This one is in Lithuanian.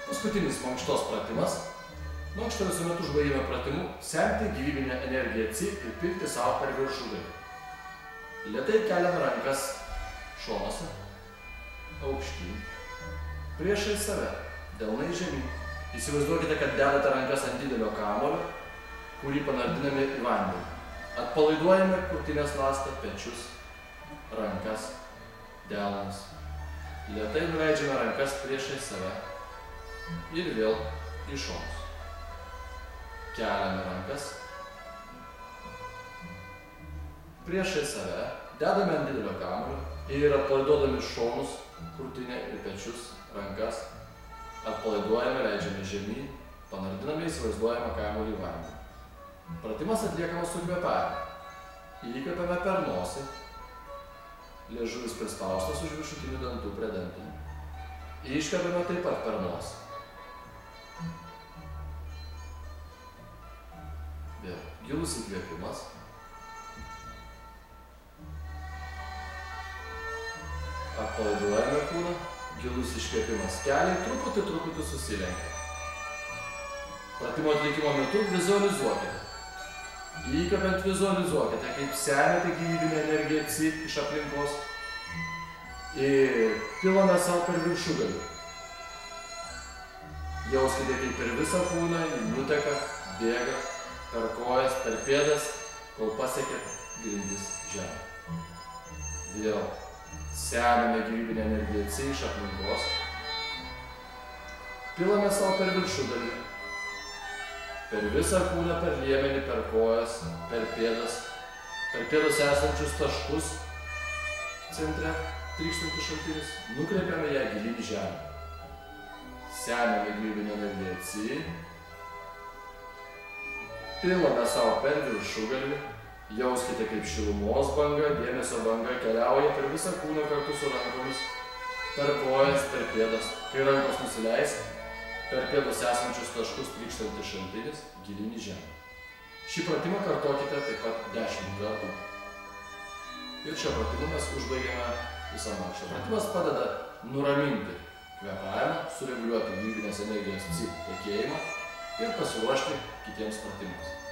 Paskutinis mankštos pratimas. Mankštą visuomet užbaigime pratimu semti gyvybinę energiją ci ir pilti savo per viršugalvį. Lėtai keliame rankas šonuose, aukštyn, priešais save, delnai žemyn. Įsivaizduokite, kad dedate rankas ant didelio kamuolio, kurį panardiname į vandenį. Atpalaiduojame krūtinės ląstą, pečius, rankas, delnus. Lėtai nuleidžiame rankas priešais save ir vėl į šonus. Keliame rankas priešais save, dedame ant didelio kamuolio ir atpalaiduodami šonus, krūtinę ir pečius, rankas, atpalaiduojame, leidžiame žemyn, panardiname, įsivaizduojame kamuolį į vandenį. Pratimas atliekamas su kvėpavimu. Įkvepiame per nosį, liežuvis prispaustas už viršutinių dantų prie dantų. Iškvepiame taip pat per nosį. Vėl gilus įkvėpimas. Atpalaiduojame kūną, gilus iškvėpimas. Keliai truputį susilenkia. Pratimo atlikimo metu vizualizuokite. Įkvepiant vizualizuokite, kaip semiate gyvybinę energiją ci iš aplinkos ir pilame savo per viršugalvį. Jauskite, kaip per visą kūną nuteka, bėga, per kojas, per pėdas, kol pasiekia grindis žemę. Vėl semiame gyvybinę energiją ci iš aplinkos. Pilame savo per viršugalvį. Per visą kūną, per liemenį, per kojas, per pėdas esančius taškus centre, trykštantis šaltinis, nukreipiame ją gilyn į žemę. Semiame gyvybinę energiją ci, pilame savo per viršugalvį, jauskite kaip šilumos banga, dėmesio banga keliauja per visą kūną kartu su rankomis, per kojas, per pėdas, kai rankos nusileis, per pėdos esančius taškus trykštantis šaltinis gilyn į žemę. Šį pratimą kartokite taip pat 10 kartų. Ir šio pratimu mes užbaigiame visą mankštą. Pratimas padeda nuraminti kvėpavimą, sureguliuoti gyvybinės energijos ci tekėjimą ir pasiruošti kitiems pratimams.